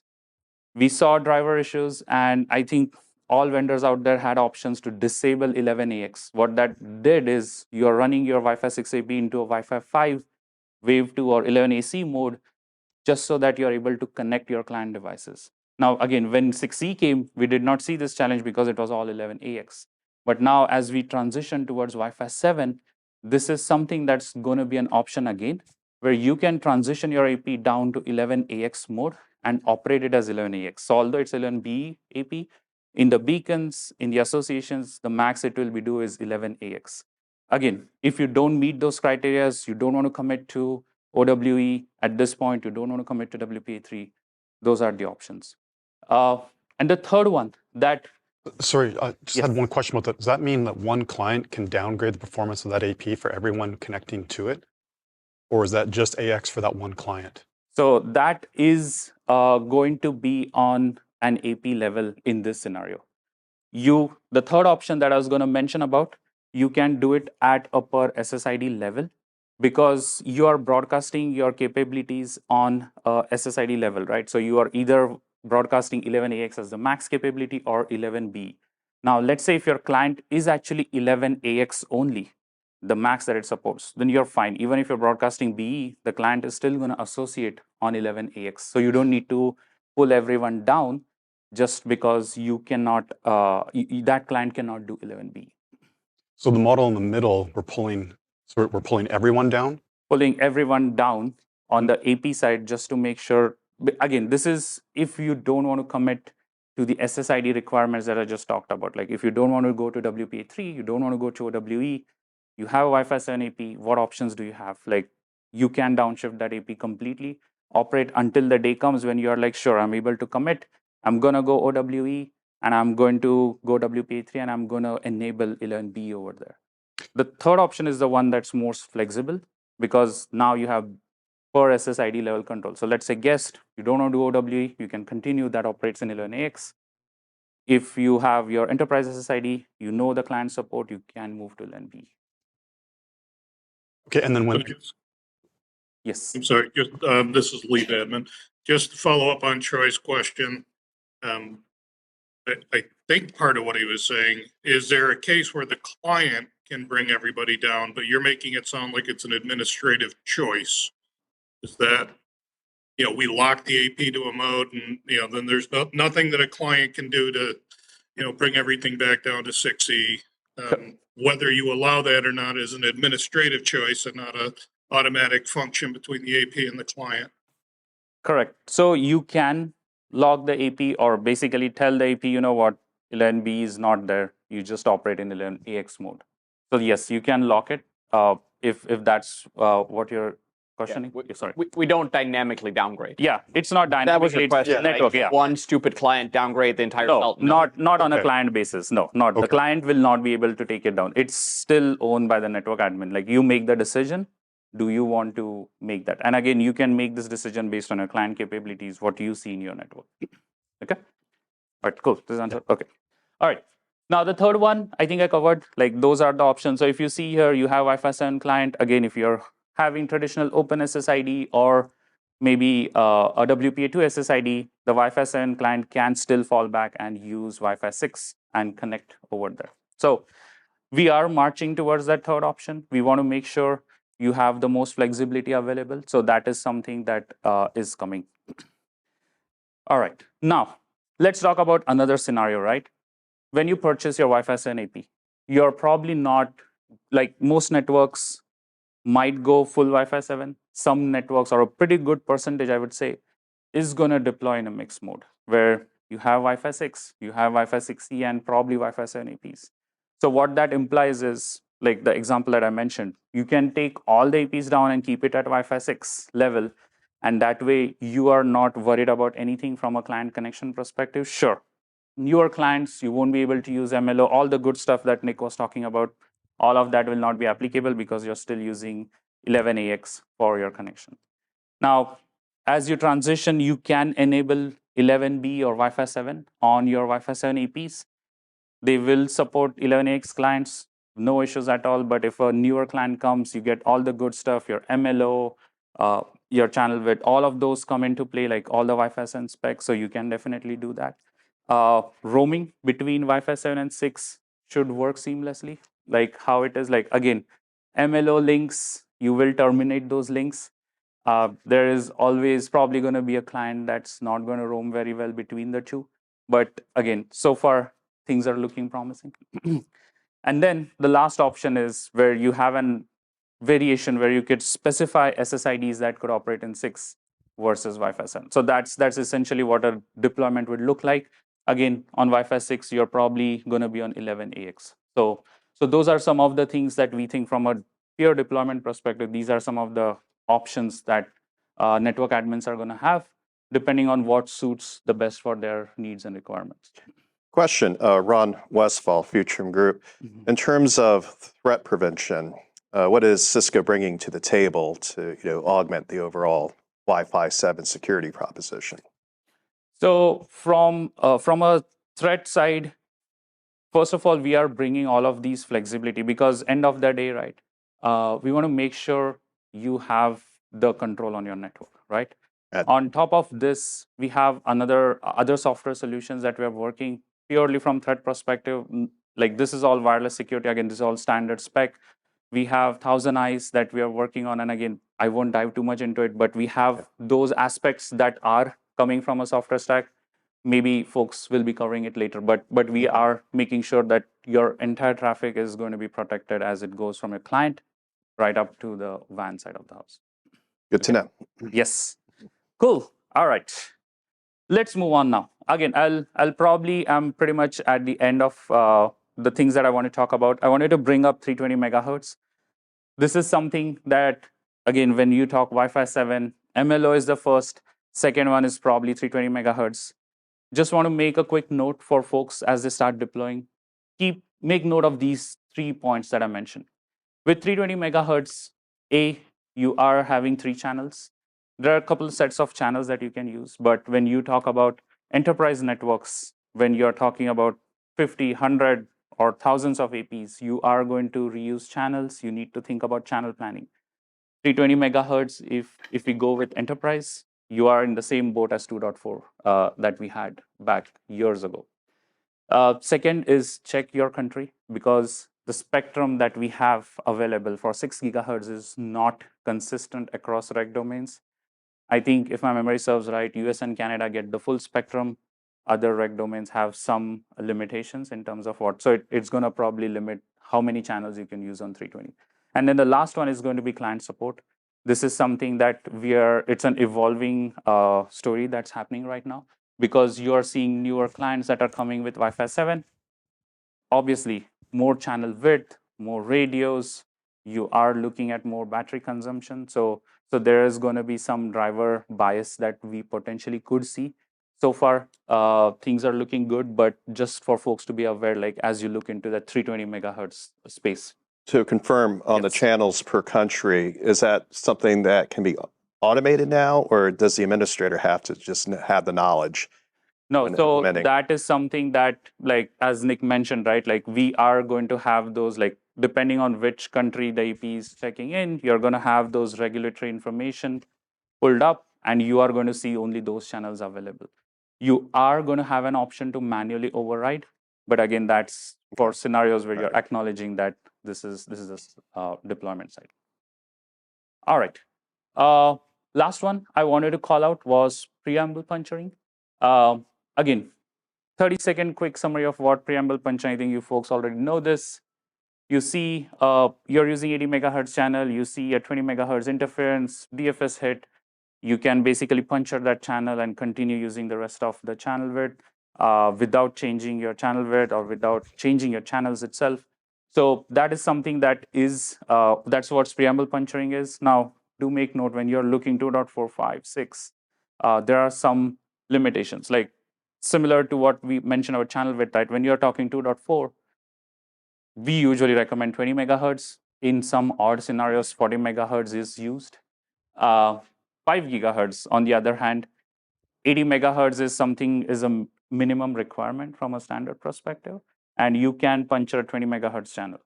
we saw driver issues, and I think all vendors out there had options to disable 11AX. What that did is you're running your Wi-Fi 6 AP into a Wi-Fi 5 Wave 2 or 11AC mode, just so that you're able to connect your client devices. Now, again, when 6E came, we did not see this challenge because it was all 11AX. But now, as we transition towards Wi-Fi 7, this is something that's going to be an option again, where you can transition your AP down to 11AX mode and operate it as 11AX. So although it's 11B AP, in the beacons, in the associations, the max it will be do is 11AX. Again, if you don't meet those criteria, you don't want to commit to OWE at this point, you don't want to commit to WPA3, those are the options. And the third one that... Sorry, I just Yes. had one question about that. Does that mean that one client can downgrade the performance of that AP for everyone connecting to it? Or is that just AX for that one client? So that is going to be on an AP level in this scenario. The third option that I was going to mention about, you can do it at a per SSID level because you are broadcasting your capabilities on a SSID level, right? So you are either broadcasting 11AX as the max capability or 11B. Now, let's say if your client is actually 11AX only, the max that it supports, then you're fine. Even if you're broadcasting BE, the client is still going to associate on 11AX. So you don't need to pull everyone down just because you cannot, that client cannot do 11B. So the model in the middle, we're pulling everyone down? Pulling everyone down on the AP side just to make sure, again, this is if you don't want to commit to the SSID requirements that I just talked about. Like if you don't want to go to WPA3, you don't want to go to OWE, you have Wi-Fi 7 AP, what options do you have? Like you can downshift that AP completely, operate until the day comes when you're like, sure, I'm able to commit, I'm going to go OWE, and I'm going to go WPA3, and I'm going to enable 11B over there. The third option is the one that's most flexible because now you have per SSID level control. So let's say guest, you don't want to do OWE, you can continue, that operates in 11AX. If you have your enterprise SSID, you know the client support, you can move to 11B. Okay, and then when... Yes. I'm sorry, just, this is Lee Badman. Just to follow up on Troy's question, I think part of what he was saying, is there a case where the client can bring everybody down, but you're making it sound like it's an administrative choice? Is that, we lock the AP to a mode and, then there's nothing that a client can do to, bring everything back down to 6E. Whether you allow that or not is an administrative choice and not a automatic function between the AP and the client. Correct. So you can log the AP or basically tell the AP, you know what, 11B is not there. You just operate in 11AX mode. So yes, you can lock it if that's what your questioning? Sorry. We don't dynamically downgrade. Yeah, it's not dynamic. That was your question, network, right? yeah. One stupid client downgrade the entire No, felt. not on a Okay. client basis. No, not the Okay. client will not be able to take it down. It's still owned by the network admin. Like you make the decision. Do you want to make that? And again, you can make this decision based on your client capabilities, what you see in your network. Okay. All right, cool. This answer. Okay. All right. Now the third one, I think I covered. Like those are the options. So if you see here, you have Wi-Fi 7 client. Again, if you're having traditional Open SSID or maybe a WPA2 SSID, the Wi-Fi 7 client can still fall back and use Wi-Fi 6 and connect over there. So we are marching towards that third option. We want to make sure you have the most flexibility available. So that is something that is coming. All right. Now, let's talk about another scenario, right? When you purchase your Wi-Fi 7 AP, you're probably not, like most networks might go full Wi-Fi 7. Some networks, or a pretty good percentage, I would say, is going to deploy in a mixed mode, where you have Wi-Fi 6, you have Wi-Fi 6E, and probably Wi-Fi 7 APs. So what that implies is, like the example that I mentioned, you can take all the APs down and keep it at Wi-Fi 6 level, and that way you are not worried about anything from a client connection perspective. Sure, newer clients, you won't be able to use MLO, all the good stuff that Nick was talking about, all of that will not be applicable because you're still using 11AX for your connection. Now, as you transition, you can enable 11B or Wi-Fi 7 on your Wi-Fi 7 APs. They will support 11AX clients, no issues at all. But if a newer client comes, you get all the good stuff, your MLO, your channel width, all of those come into play, like all the Wi-Fi 7 specs. So you can definitely do that. Roaming between Wi-Fi 7 and 6 should work seamlessly, like how it is. Like again, MLO links, you will terminate those links. There is always probably going to be a client that's not going to roam very well between the two. But again, so far, things are looking promising. And then the last option is where you have an variation where you could specify SSIDs that could operate in 6 versus Wi-Fi 7. So that's essentially what a deployment would look like. Again, on Wi-Fi 6, you're probably going to be on 11AX. So those are some of the things that we think from a pure deployment perspective. These are some of the options that network admins are going to have, depending on what suits the best for their needs and requirements. Question, Ron Westfall, Futurium Group. In terms of threat prevention, what is Cisco bringing to the table to augment the overall Wi-Fi 7 security proposition? So from a threat side, first of all, we are bringing all of these flexibility because end of the day, right? We want to make sure you have the control on your network, right? On top of this, we have other software solutions that we are working purely from threat perspective. Like this is all wireless security. Again, this is all standard spec. We have 1000 Eyes that we are working on. And again, I won't dive too much into it, but we have those aspects that are coming from a software stack. Maybe folks will be covering it later, but we are making sure that your entire traffic is going to be protected as it goes from your client right up to the WAN side of the house. Good to know. Yes. Cool. All right. Let's move on now. Again, I'll probably am pretty much at the end of the things that I want to talk about. I wanted to bring up 320 megahertz. This is something that, again, when you talk Wi-Fi 7, MLO is the first. Second one is probably 320 megahertz. Just want to make a quick note for folks as they start deploying. Make note of these 3 points that I mentioned. With 320 megahertz, you are having 3 channels. There are a couple of sets of channels that you can use, but when you talk about enterprise networks, when you're talking about 50, 100, or thousands of APs, you are going to reuse channels. You need to think about channel planning. 320 megahertz, if we go with enterprise, you are in the same boat as 2.4 that we had back years ago. Second is check your country, because the spectrum that we have available for 6 gigahertz is not consistent across reg domains. I think if my memory serves right, US and Canada get the full spectrum. Other reg domains have some limitations in terms of what. So it's going to probably limit how many channels you can use on 320. And then the last one is going to be client support. This is something that it's an evolving story that's happening right now, because you are seeing newer clients that are coming with Wi-Fi 7. Obviously, more channel width, more radios, you are looking at more battery consumption. So So there is going to be some driver bias that we potentially could see. So far, things are looking good, but just for folks to be aware, like as you look into the 320 megahertz space. To confirm on the Yes. channels per country, is that something that can be automated now, or does the administrator have to just have the knowledge? No, when so implementing? that is something that, like as Nick mentioned, right? Like we are going to have those, like depending on which country the EP is checking in, you're going to have those regulatory information pulled up, and you are going to see only those channels available. You are going to have an option to manually override, but again, that's for scenarios where you're acknowledging that this is a deployment site. All right. Last one I wanted to call out was preamble puncturing. Again, 30-second quick summary of what preamble puncturing. I think you folks already know this. You see, you're using 80 megahertz channel. You see a 20 megahertz interference, DFS hit. You can basically puncture that channel and continue using the rest of the channel width without changing your channel width or without changing your channels itself. So that is something that is, that's what preamble puncturing is. Now, do make note when you're looking 2.4, 6, there are some limitations, like similar to what we mentioned about channel width, right? When you're talking 2.4, we usually recommend 20 megahertz. In some odd scenarios, 40 megahertz is used. 5 gigahertz, on the other hand, 80 megahertz is a minimum requirement from a standard perspective, and you can puncture a 20 megahertz channel.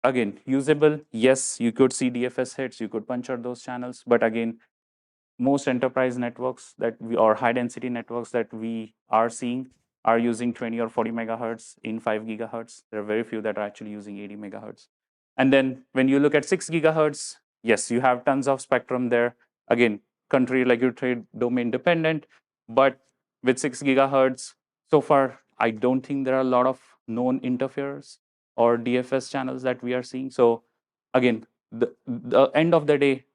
Again, usable, yes, you could see DFS hits, you could puncture those channels, but again, most enterprise networks or high density networks that we are seeing are using 20 or 40 megahertz in 5 gigahertz. There are very few that are actually using 80 megahertz. And then when you look at 6 gigahertz, yes, you have tons of spectrum there. Again, country regulatory domain dependent, but with 6 gigahertz, so far, I don't think there are a lot of known interferers or DFS channels that we are seeing. So again, the end of the day,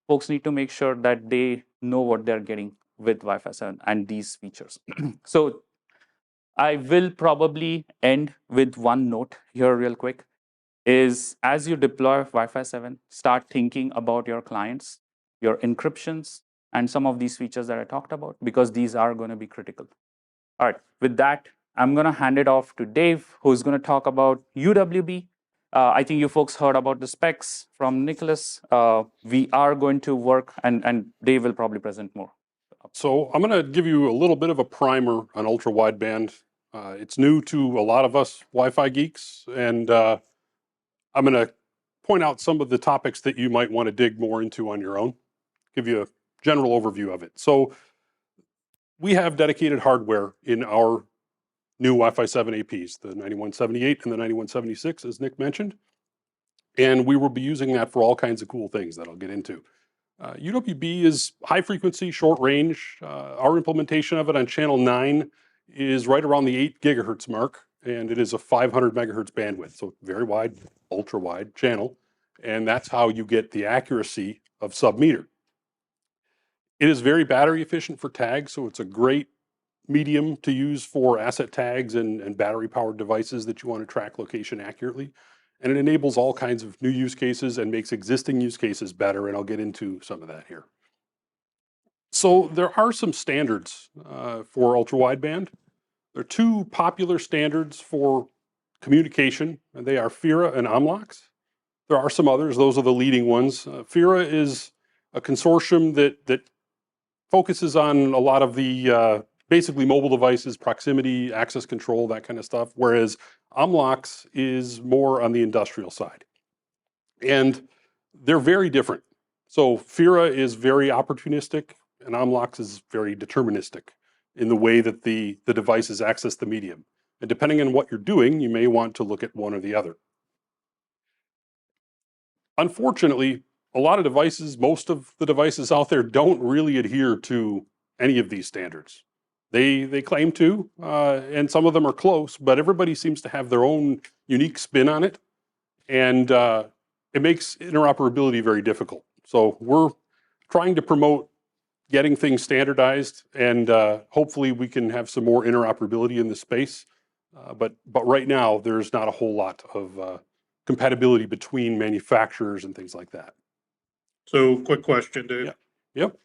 folks need to make sure that they know what they're getting with Wi-Fi 7 and these features. So I will probably end with one note here real quick, is as you deploy Wi-Fi 7, start thinking about your clients, your encryptions, and some of these features that I talked about, because these are going to be critical. All right, with that, I'm going to hand it off to Dave, who's going to talk about UWB. I think you folks heard about the specs from Nicholas. We are going to work, and Dave will probably present more. So I'm going to give you a little bit of a primer on ultra wideband. It's new to a lot of us Wi-Fi geeks, and I'm going to point out some of the topics that you might want to dig more into on your own, give you a general overview of it. So we have dedicated hardware in our new Wi-Fi 7 APs, the 9178 and the 9176, as Nick mentioned. And we will be using that for all kinds of cool things that I'll get into. UWB is high frequency, short range. Our implementation of it on channel 9 is right around the 8 gigahertz mark, and it is a 500 megahertz bandwidth, so very wide, ultra wide channel. And that's how you get the accuracy of sub-meter. It is very battery efficient for tags, so it's a great medium to use for asset tags and battery powered devices that you want to track location accurately. And it enables all kinds of new use cases and makes existing use cases better, and I'll get into some of that here. So there are some standards for ultra wideband. There are two popular standards for communication, and they are FIRA and AMLOX. There are some others, those are the leading ones. FIRA is a consortium that focuses on a lot of the basically mobile devices, proximity, access control, that kind of stuff, whereas AMLOX is more on the industrial side. And they're very different. So FIRA is very opportunistic, and AMLOX is very deterministic in the way that the devices access the medium. And depending on what you're doing, you may want to look at one or the other. Unfortunately, a lot of devices, most of the devices out there don't really adhere to any of these standards. They claim to, and some of them are close, but everybody seems to have their own unique spin on it, and it makes interoperability very difficult. So we're trying to promote getting things standardized, and hopefully we can have some more interoperability in the space. But right now, there's not a whole lot of compatibility between manufacturers and things like that. So quick question, Dave. Yeah. Yep.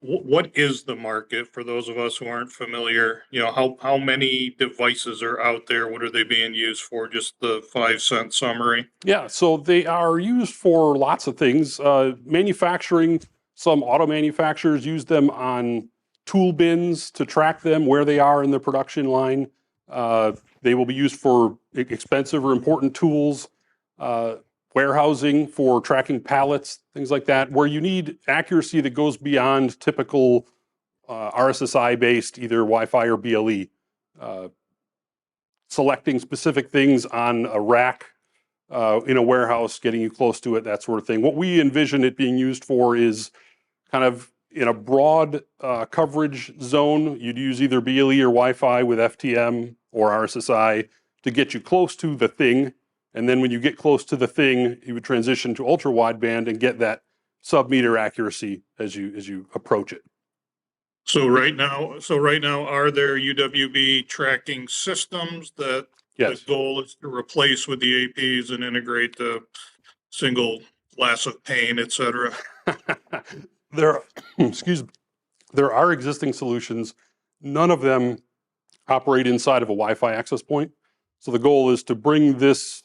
What is the market for those of us who aren't familiar? You know, how many devices are out there? What are they being used for? Just the 5-cent summary. Yeah, so they are used for lots of things. Manufacturing, some auto manufacturers use them on tool bins to track them where they are in the production line. They will be used for expensive or important tools, warehousing for tracking pallets, things like that, where you need accuracy that goes beyond typical RSSI-based either Wi-Fi or BLE. Selecting specific things on a rack in a warehouse, getting you close to it, that sort of thing. What we envision it being used for is kind of in a broad coverage zone. You'd use either BLE or Wi-Fi with FTM or RSSI to get you close to the thing. And then when you get close to the thing, you would transition to ultra wideband and get that sub-meter accuracy as you approach it. So right now, are there UWB tracking systems that Yes. the goal is to replace with the APs and integrate the single glass of pane, et cetera? There, excuse me, there are existing solutions. None of them operate inside of a Wi-Fi access point. So the goal is to bring this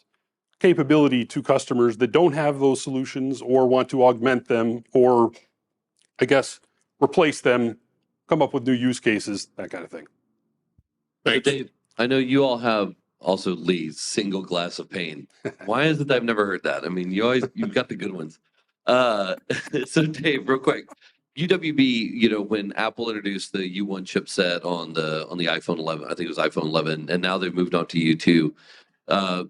capability to customers that don't have those solutions or want to augment them or, I guess, replace them, come up with new use cases, that kind of thing. So Thanks. Dave, I know you all have also Lee's single glass of pain. Why is it that I've never heard that? I mean, you've got the good ones. So Dave, real quick, UWB, you know, when Apple introduced the U1 chipset on the iPhone 11, I think it was iPhone 11, and now they've moved on to U2.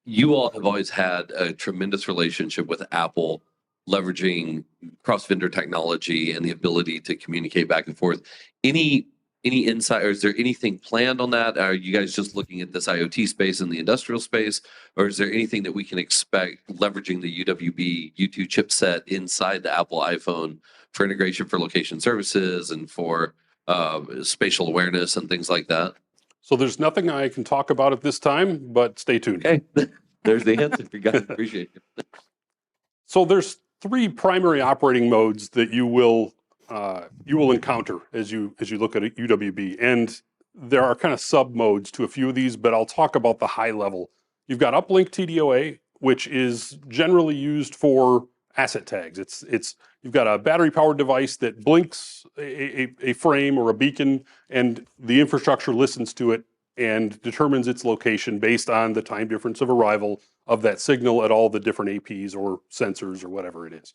You all have always had a tremendous relationship with Apple, leveraging cross-vendor technology and the ability to communicate back and forth. Any insight, or is there anything planned on that? Are you guys just looking at this IoT space and the industrial space, or is there anything that we can expect leveraging the UWB U2 chipset inside the Apple iPhone for integration for location services and for spatial awareness and things like that? So there's nothing I can talk about at this time, but stay tuned. Okay, there's the answer. You guys appreciate it. So there's three primary operating modes that you will encounter as you look at a UWB, and there are kind of sub modes to a few of these, but I'll talk about the high level. You've got uplink TDOA, which is generally used for asset tags. It's you've got a battery powered device that blinks a frame or a beacon, and the infrastructure listens to it and determines its location based on the time difference of arrival of that signal at all the different APs or sensors or whatever it is.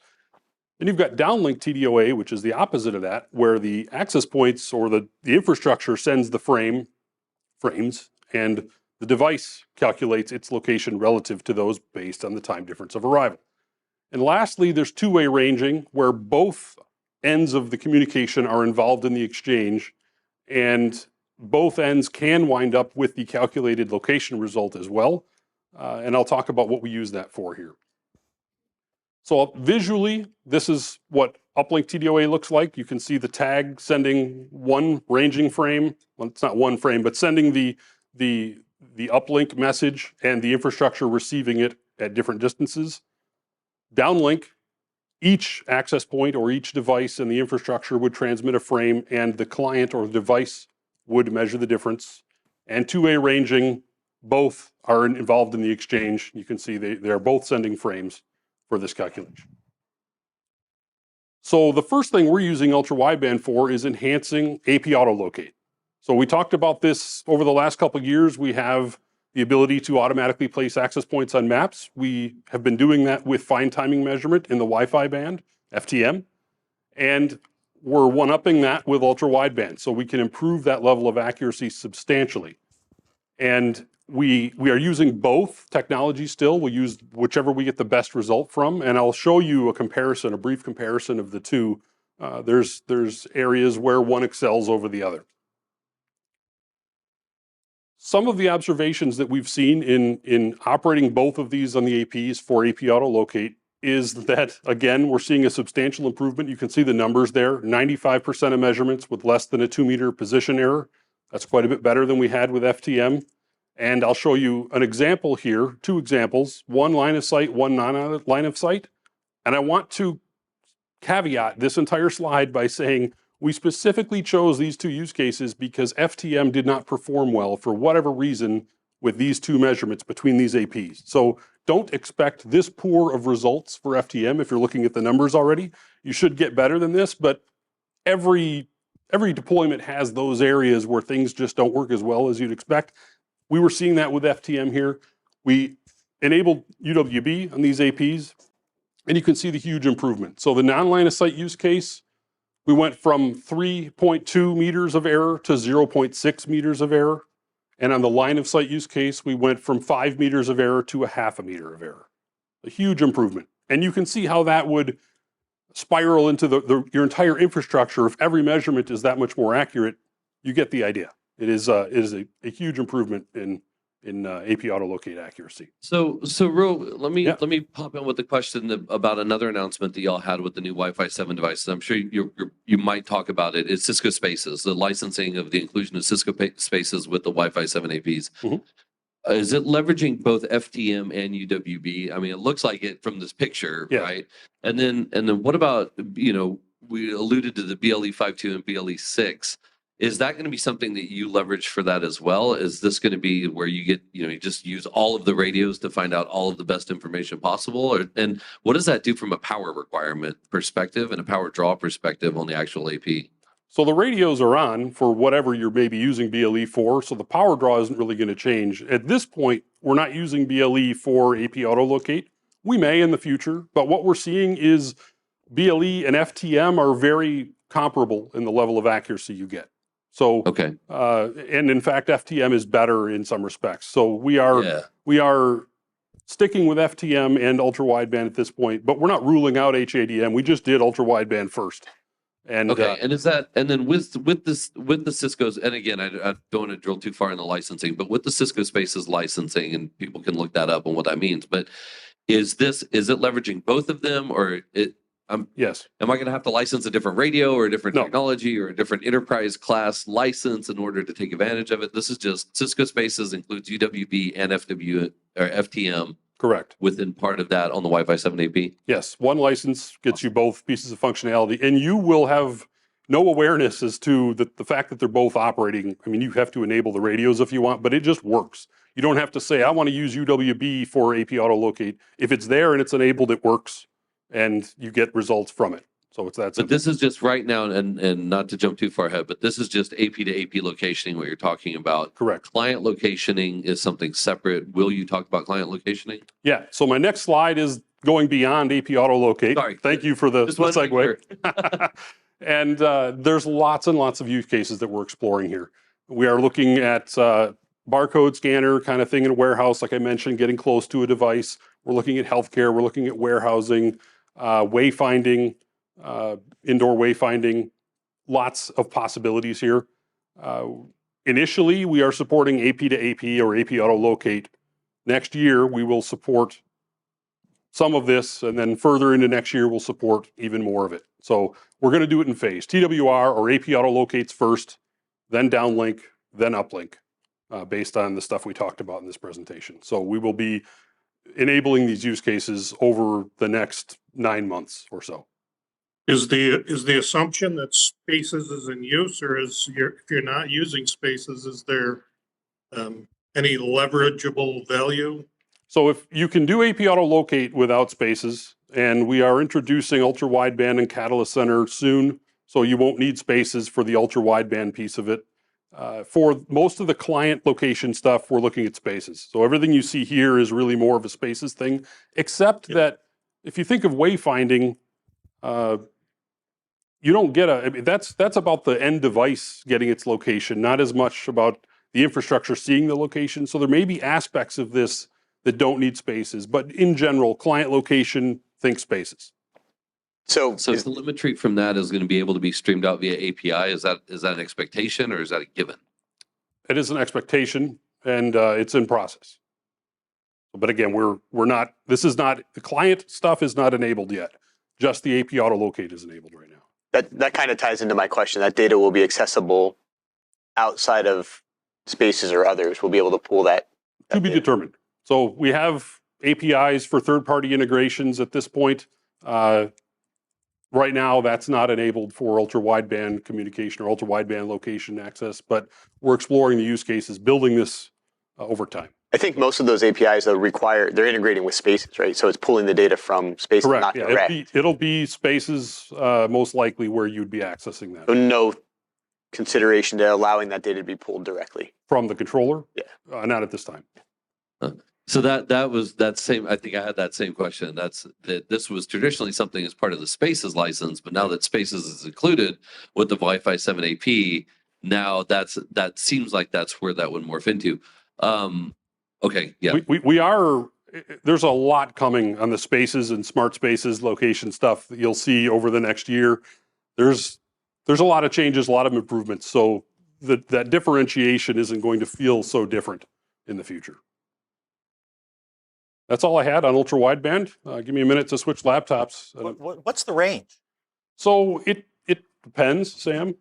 Then you've got downlink TDOA, which is the opposite of that, where the access points or the infrastructure sends the frames, and the device calculates its location relative to those based on the time difference of arrival. And lastly, there's two-way ranging, where both ends of the communication are involved in the exchange, and both ends can wind up with the calculated location result as well. And I'll talk about what we use that for here. So visually, this is what uplink TDOA looks like. You can see the tag sending one ranging frame. Well, it's not one frame, but sending the uplink message and the infrastructure receiving it at different distances. Downlink, each access point or each device in the infrastructure would transmit a frame, and the client or the device would measure the difference. And two-way ranging, both are involved in the exchange. You can see they are both sending frames for this calculation. So the first thing we're using ultra wideband for is enhancing AP autolocate. So we talked about this over the last couple of years. We have the ability to automatically place access points on maps. We have been doing that with fine timing measurement in the Wi-Fi band, FTM, and we're one-upping that with ultra wideband, so we can improve that level of accuracy substantially. And we are using both technologies still. We'll use whichever we get the best result from, and I'll show you a brief comparison of the two. There's areas where one excels over the other. Some of the observations that we've seen in operating both of these on the APs for AP autolocate is that, again, we're seeing a substantial improvement. You can see the numbers there, 95% of measurements with less than a 2-meter position error. That's quite a bit better than we had with FTM. And I'll show you an example here, two examples, one line of sight, one non-line of sight. And I want to caveat this entire slide by saying we specifically chose these two use cases because FTM did not perform well for whatever reason with these two measurements between these APs. So don't expect this poor of results for FTM if you're looking at the numbers already. You should get better than this, but every deployment has those areas where things just don't work as well as you'd expect. We were seeing that with FTM here. We enabled UWB on these APs, and you can see the huge improvement. So the non-line of sight use case, we went from 3.2 meters of error to 0.6 meters of error. And on the line of sight use case, we went from 5 meters of error to a half a meter of error. A huge improvement. And you can see how that would spiral into your entire infrastructure. If every measurement is that much more accurate, you get the idea. It is a huge improvement in AP auto-locate accuracy. So let me pop in with the question about another announcement that y'all had with the new Wi-Fi 7 devices. I'm sure you might talk about it. It's Cisco Spaces, the licensing of the inclusion of Cisco Spaces with the Wi-Fi 7 APs. Mm-hmm. Is it leveraging both FTM and UWB? I mean, it looks like it from this picture, right? And then what about, we alluded to the BLE 5.2 and BLE 6. Is that going to be something that you leverage for that as well? Is this going to be where you get, you just use all of the radios to find out all of the best information possible? And what does that do from a power requirement perspective and a power draw perspective on the actual AP? So the radios are on for whatever you're maybe using BLE for, so the power draw isn't really going to change. At this point, we're not using BLE for AP auto-locate. We may in the future, but what we're seeing is BLE and FTM are very comparable in the level of accuracy you get. So, okay. And in fact, FTM is better in some respects. So we are sticking with FTM and ultra wideband at this point, but we're not ruling out HADM. We just did ultra wideband first. And okay, and is that, and then with the Cisco's, and again, I don't want to drill too far in the licensing, but with the Cisco Spaces licensing, and people can look that up and what that means. But is it leveraging both of them, or yes? Am I going to have to license a different radio or a different technology or a different enterprise class license in order to take advantage of it? This is just Cisco Spaces includes UWB and FTM. Correct. Within part of that on the Wi-Fi 7 AP? Yes, one license gets you both pieces of functionality, and you will have no awareness as to the fact that they're both operating. I mean, you have to enable the radios if you want, but it just works. You don't have to say, I want to use UWB for AP auto-locate. If it's there and it's enabled, it works, and you get results from it. So it's that simple. But this is just right now, and not to jump too far ahead, but this is just AP to AP locationing, what you're talking about. Correct. Client locationing is something separate. Will you talk about client locationing? Yeah. So my next slide is going beyond AP auto-locate. Sorry. Thank you for the segue. Sure. And there's lots and lots of use cases that we're exploring here. We are looking at barcode scanner kind of thing in a warehouse, like I mentioned, getting close to a device. We're looking at healthcare. We're looking at warehousing, wayfinding, indoor wayfinding, lots of possibilities here. Initially, we are supporting AP to AP or AP auto-locate. Next year, we will support some of this, and then further into next year, we'll support even more of it. So we're going to do it in phase. TWR or AP auto-locates first, then downlink, then uplink, based on the stuff we talked about in this presentation. So we will be enabling these use cases over the next 9 months or so. Is the assumption that Spaces is in use, or if you're not using Spaces, is there any leverageable value? So if you can do AP auto-locate without Spaces, and we are introducing ultra wideband and Catalyst Center soon, so you won't need Spaces for the ultra wideband piece of it. For most of the client location stuff, we're looking at Spaces. So everything you see here is really more of a Spaces thing, except that if you think of wayfinding, you don't get I mean, that's about the end device getting its location, not as much about the infrastructure seeing the location. So there may be aspects of this that don't need Spaces, but in general, client location, think Spaces. So telemetry from that is going to be able to be streamed out via API. Is that an expectation, or is that a given? It is an expectation, and it's in process. But again, we're not. This is not, the client stuff is not enabled yet. Just the AP auto-locate is enabled right now. that kind of ties into my question. That data will be accessible outside of Spaces or others. We'll be able to pull that. To be determined. So we have APIs for third-party integrations at this point. Right now, that's not enabled for ultra wideband communication or ultra wideband location access, but we're exploring the use cases, building this over time. I think most of those APIs though they're integrating with Spaces, right? So it's pulling the data from Spaces, Correct. not Yeah, direct. it'll be Spaces most likely where you'd be accessing that So no consideration to allowing that data to be pulled directly. from the controller. Yeah. Not at this time. So that was that same. I think I had that same question. That's that. This was traditionally something as part of the Spaces license, but now that Spaces is included with the Wi-Fi 7 AP, now that seems like that's where that would morph into. Okay, yeah. We are. There's a lot coming on the Spaces and smart spaces location stuff that you'll see over the next year. There's a lot of changes, a lot of improvements. So that differentiation isn't going to feel so different in the future. That's all I had on ultra wideband. Give me a minute to switch laptops. What's the range? So it depends, Sam.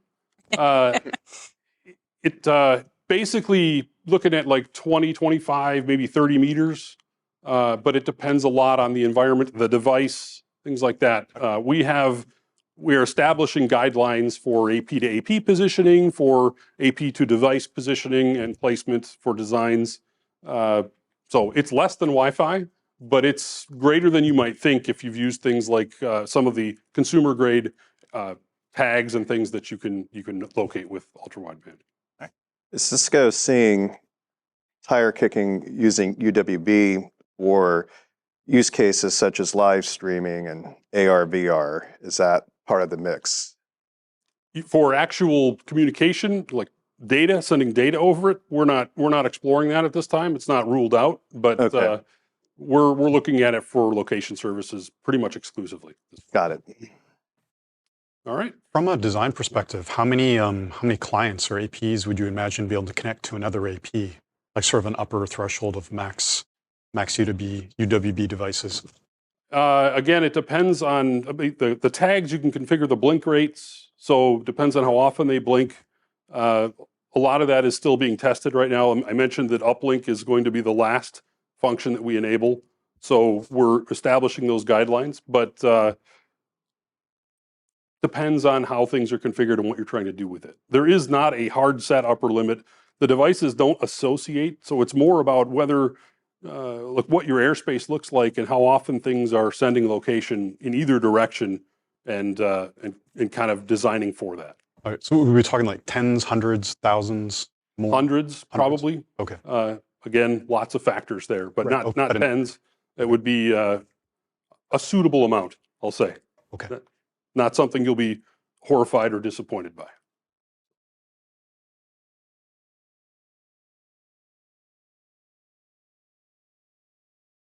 Basically looking at like 20, 25, maybe 30 meters. But it depends a lot on the environment, the device, things like that. We are establishing guidelines for AP to AP positioning, for AP to device positioning and placement for designs. So it's less than Wi-Fi, but it's greater than you might think if you've used things like some of the consumer grade tags and things that you can locate with ultra wideband. Is Cisco seeing tire kicking using UWB or use cases such as live streaming and AR, VR? Is that part of the mix? For actual communication, like data, sending data over it, we're not exploring that at this time. It's not ruled out, but Okay. We're looking at it for location services pretty much exclusively. Got it. All right. From a design perspective, how many clients or APs would you imagine be able to connect to another AP, like sort of an upper threshold of max UWB devices? Again, it depends on the tags. You can configure the blink rates, so depends on how often they blink. A lot of that is still being tested right now. I mentioned that uplink is going to be the last function that we enable, so we're establishing those guidelines, but depends on how things are configured and what you're trying to do with it. There is not a hard set upper limit. The devices don't associate, so it's more about whether what your airspace looks like and how often things are sending location in either direction, and kind of designing for that. All right, so we're talking like tens, hundreds, thousands, more? Hundreds, probably. Okay. Again, lots of factors there, but Right. not tens. It would be a suitable amount, I'll say. Okay. Not something you'll be horrified or disappointed by.